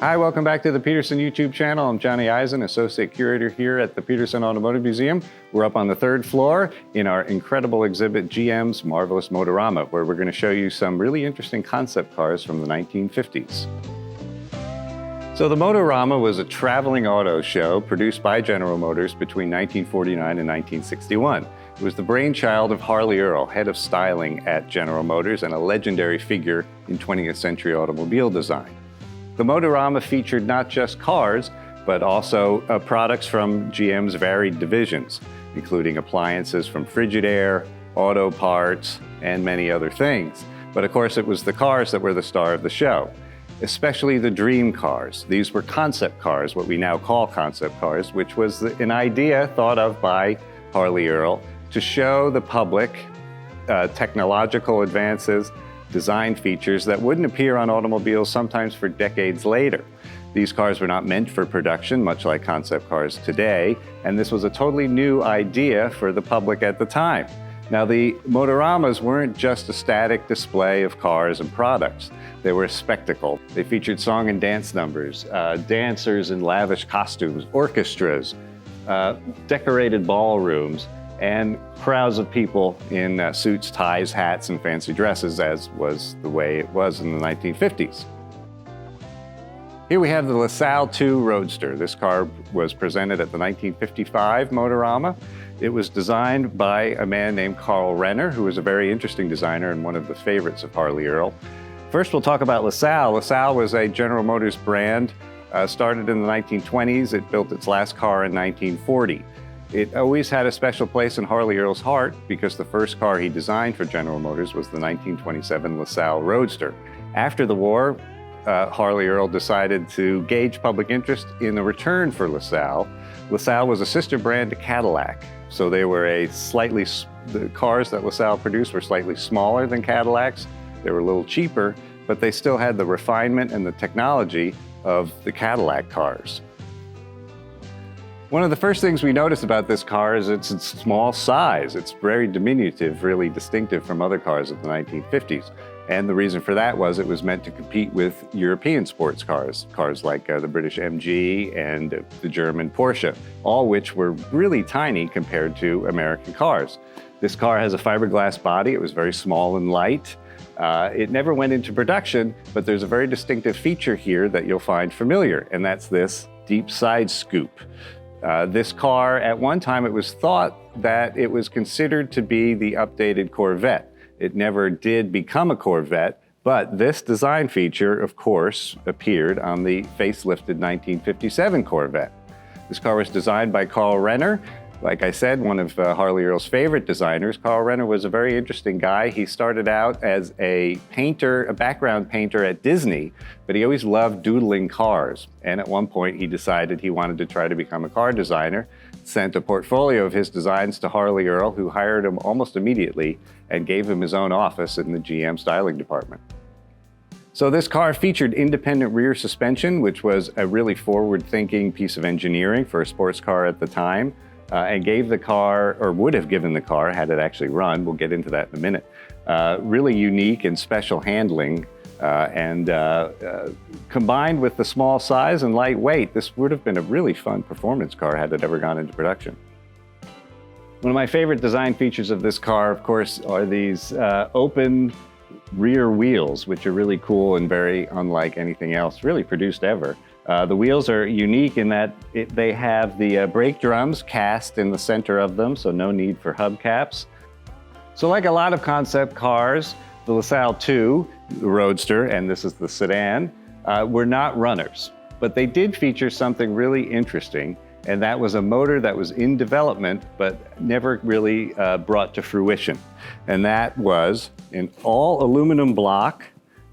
Hi, welcome back to the Petersen YouTube channel. I'm Jonee Eisen, Associate Curator here at the Petersen Automotive Museum. We're up on the third floor in our incredible exhibit, GM's Marvelous Motorama, where we're going to show you some really interesting concept cars from the 1950s. So the Motorama was a traveling auto show produced by General Motors between 1949 and 1961. It was the brainchild of Harley Earl, head of styling at General Motors and a legendary figure in 20th century automobile design. The Motorama featured not just cars, but also products from GM's varied divisions, including appliances from Frigidaire, auto parts, and many other things. But of course, it was the cars that were the star of the show, especially the dream cars. These were concept cars, what we now call concept cars, which was an idea thought of by Harley Earl to show the public technological advances, design features that wouldn't appear on automobiles sometimes for decades later. These cars were not meant for production, much like concept cars today, and this was a totally new idea for the public at the time. Now, the Motoramas weren't just a static display of cars and products. They were a spectacle. They featured song and dance numbers, dancers in lavish costumes, orchestras, decorated ballrooms, and crowds of people in suits, ties, hats, and fancy dresses, as was the way it was in the 1950s. Here we have the LaSalle II Roadster. This car was presented at the 1955 Motorama. It was designed by a man named Carl Renner, who was a very interesting designer and one of the favorites of Harley Earl. First, we'll talk about LaSalle. LaSalle was a General Motors brand, started in the 1920s. It built its last car in 1940. It always had a special place in Harley Earl's heart because the first car he designed for General Motors was the 1927 LaSalle Roadster. After the war, Harley Earl decided to gauge public interest in a return for LaSalle. LaSalle was a sister brand to Cadillac, so they were the cars that LaSalle produced were slightly smaller than Cadillacs. They were a little cheaper, but they still had the refinement and the technology of the Cadillac cars. One of the first things we notice about this car is its small size. It's very diminutive, really distinctive from other cars of the 1950s. And the reason for that was it was meant to compete with European sports cars, cars like the British MG and the German Porsche, all which were really tiny compared to American cars. This car has a fiberglass body. It was very small and light. It never went into production, but there's a very distinctive feature here that you'll find familiar, and that's this deep side scoop. This car, at one time, it was thought that it was considered to be the updated Corvette. It never did become a Corvette, but this design feature, of course, appeared on the facelifted 1957 Corvette. This car was designed by Carl Renner. Like I said, one of Harley Earl's favorite designers. Carl Renner was a very interesting guy. He started out as a painter, a background painter at Disney, but he always loved doodling cars. And at one point, he decided he wanted to try to become a car designer, sent a portfolio of his designs to Harley Earl, who hired him almost immediately and gave him his own office in the GM styling department. So this car featured independent rear suspension, which was a really forward-thinking piece of engineering for a sports car at the time. And gave the car, or would have given the car, had it actually run, we'll get into that in a minute, really unique and special handling. Combined with the small size and light weight, this would have been a really fun performance car had it ever gone into production. One of my favorite design features of this car, of course, are these open rear wheels, which are really cool and very unlike anything else really produced ever. The wheels are unique in that they have the brake drums cast in the center of them, so no need for hubcaps. So like a lot of concept cars, the LaSalle II, the Roadster, and this is the Sedan, were not runners. But they did feature something really interesting, and that was a motor that was in development but never really brought to fruition. And that was an all aluminum block,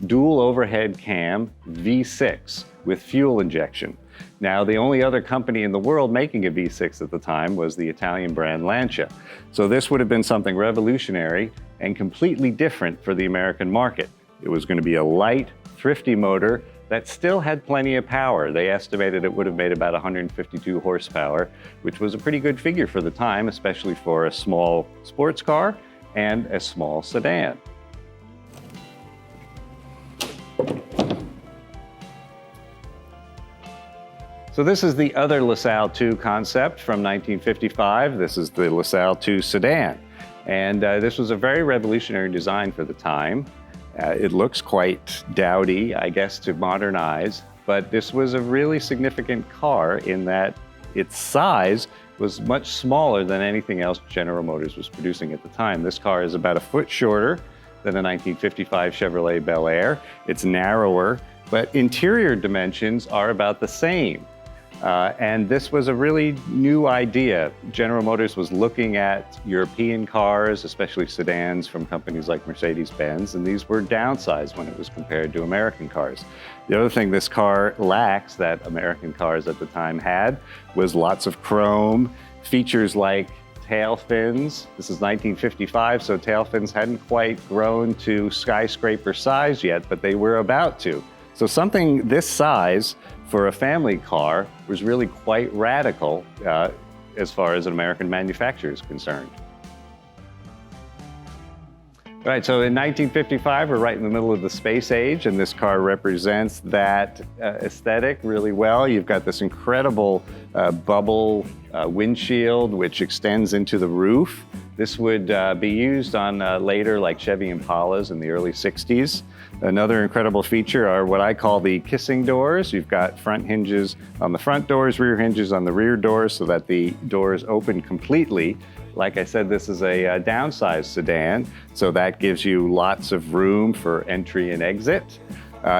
dual overhead cam V6 with fuel injection. Now, the only other company in the world making a V6 at the time was the Italian brand Lancia. So this would have been something revolutionary and completely different for the American market. It was going to be a light, thrifty motor that still had plenty of power. They estimated it would have made about 152 horsepower, which was a pretty good figure for the time, especially for a small sports car and a small sedan. So this is the other LaSalle II concept from 1955. This is the LaSalle II Sedan. And this was a very revolutionary design for the time. It looks quite dowdy, I guess, to modern eyes, but this was a really significant car in that its size was much smaller than anything else General Motors was producing at the time. This car is about a foot shorter than the 1955 Chevrolet Bel Air. It's narrower, but interior dimensions are about the same. And this was a really new idea. General Motors was looking at European cars, especially sedans from companies like Mercedes-Benz, and these were downsized when it was compared to American cars. The other thing this car lacks that American cars at the time had was lots of chrome, features like tail fins. This is 1955, so tail fins hadn't quite grown to skyscraper size yet, but they were about to. So something this size for a family car was really quite radical as far as an American manufacturer is concerned. All right, so in 1955, we're right in the middle of the space age, and this car represents that aesthetic really well. You've got this incredible bubble windshield, which extends into the roof. This would be used on later, like Chevy Impalas in the early 60s. Another incredible feature are what I call the kissing doors. You've got front hinges on the front doors, rear hinges on the rear doors, so that the doors open completely. Like I said, this is a downsized sedan, so that gives you lots of room for entry and exit.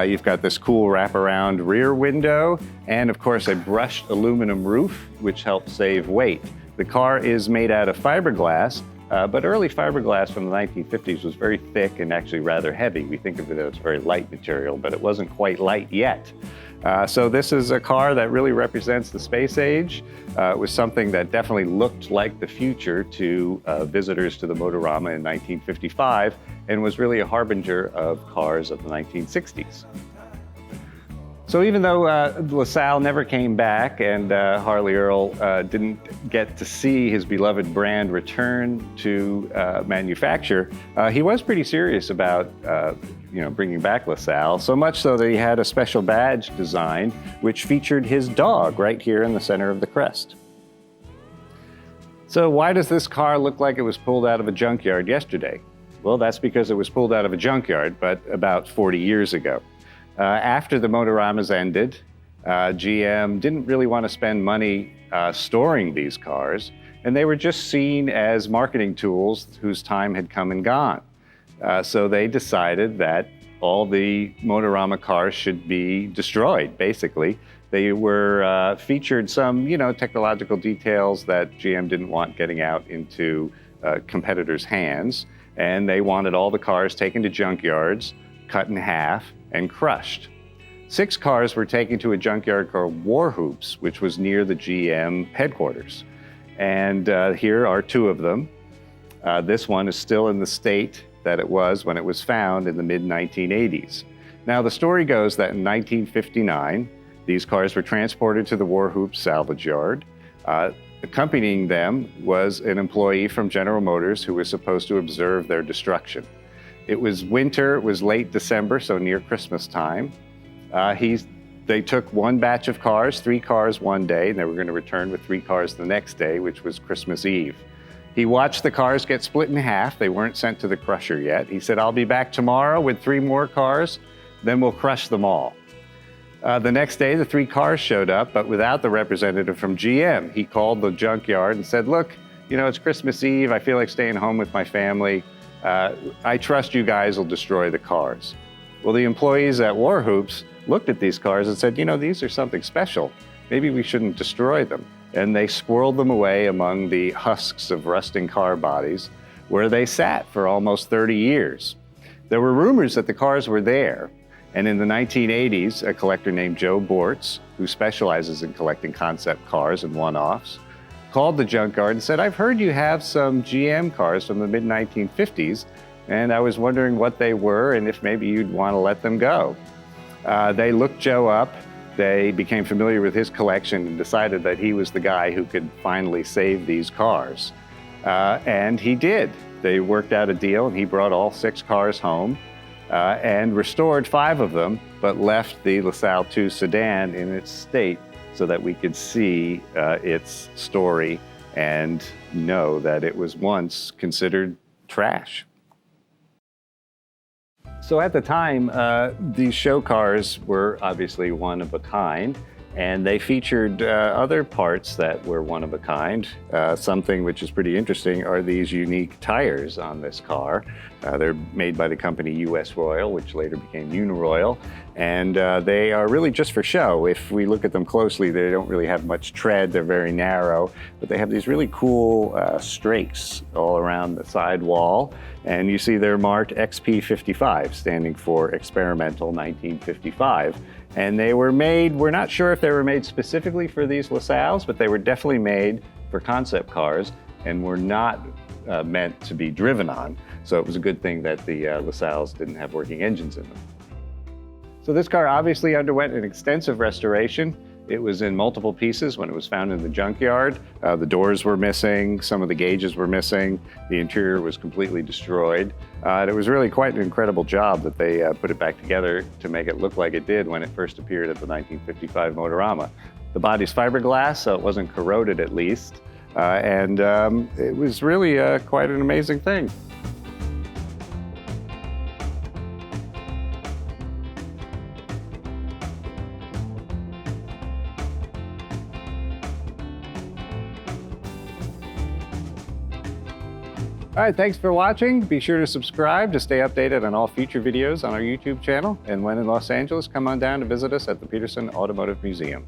You've got this cool wraparound rear window, and of course a brushed aluminum roof, which helps save weight. The car is made out of fiberglass, but early fiberglass from the 1950s was very thick and actually rather heavy. We think of it as very light material, but it wasn't quite light yet. So this is a car that really represents the space age. It was something that definitely looked like the future to visitors to the Motorama in 1955 and was really a harbinger of cars of the 1960s. So even though LaSalle never came back and Harley Earl didn't get to see his beloved brand return to manufacture, he was pretty serious about bringing back LaSalle, so much so that he had a special badge designed which featured his dog right here in the center of the crest. So why does this car look like it was pulled out of a junkyard yesterday? Well, that's because it was pulled out of a junkyard, but about 40 years ago. After the Motoramas ended, GM didn't really want to spend money storing these cars, and they were just seen as marketing tools whose time had come and gone. So they decided that all the Motorama cars should be destroyed, basically. They were featured some, technological details that GM didn't want getting out into competitors' hands, and they wanted all the cars taken to junkyards, cut in half, and crushed. 6 cars were taken to a junkyard called War Hoops, which was near the GM headquarters. And here are 2 of them. This one is still in the state that it was when it was found in the mid-1980s. Now, the story goes that in 1959, these cars were transported to the War Hoops salvage yard. Accompanying them was an employee from General Motors who was supposed to observe their destruction. It was winter, it was late December, so near Christmas time. They took one batch of cars, 3 cars one day, and they were going to return with 3 cars the next day, which was Christmas Eve. He watched the cars get split in half. They weren't sent to the crusher yet. He said, "I'll be back tomorrow with 3 more cars, then we'll crush them all." The next day, the 3 cars showed up, but without the representative from GM. He called the junkyard and said, "Look, it's Christmas Eve. I feel like staying home with my family. I trust you guys will destroy the cars." Well, the employees at War Hoops looked at these cars and said, "These are something special. Maybe we shouldn't destroy them." And they squirreled them away among the husks of rusting car bodies, where they sat for almost 30 years. There were rumors that the cars were there, and in the 1980s, a collector named Joe Bortz, who specializes in collecting concept cars and one-offs, called the junkyard and said, "I've heard you have some GM cars from the mid-1950s, and I was wondering what they were and if maybe you'd want to let them go." They looked Joe up, they became familiar with his collection and decided that he was the guy who could finally save these cars. And he did. They worked out a deal and he brought all 6 cars home and restored 5 of them, but left the LaSalle II Sedan in its state so that we could see its story and know that it was once considered trash. So at the time, these show cars were obviously one of a kind, and they featured other parts that were one of a kind. Something which is pretty interesting are these unique tires on this car. They're made by the company US Royal, which later became Uniroyal, and they are really just for show. If we look at them closely, they don't really have much tread. They're very narrow, but they have these really cool strakes all around the sidewall. And you see they're marked XP55, standing for Experimental 1955. And they were made, we're not sure if they were made specifically for these LaSalles, but they were definitely made for concept cars and were not meant to be driven on. So it was a good thing that the LaSalles didn't have working engines in them. So this car obviously underwent an extensive restoration. It was in multiple pieces when it was found in the junkyard. The doors were missing, some of the gauges were missing, the interior was completely destroyed. And it was really quite an incredible job that they put it back together to make it look like it did when it first appeared at the 1955 Motorama. The body's fiberglass, so it wasn't corroded at least. It was really quite an amazing thing. All right, thanks for watching. Be sure to subscribe to stay updated on all future videos on our YouTube channel. And when in Los Angeles, come on down to visit us at the Petersen Automotive Museum.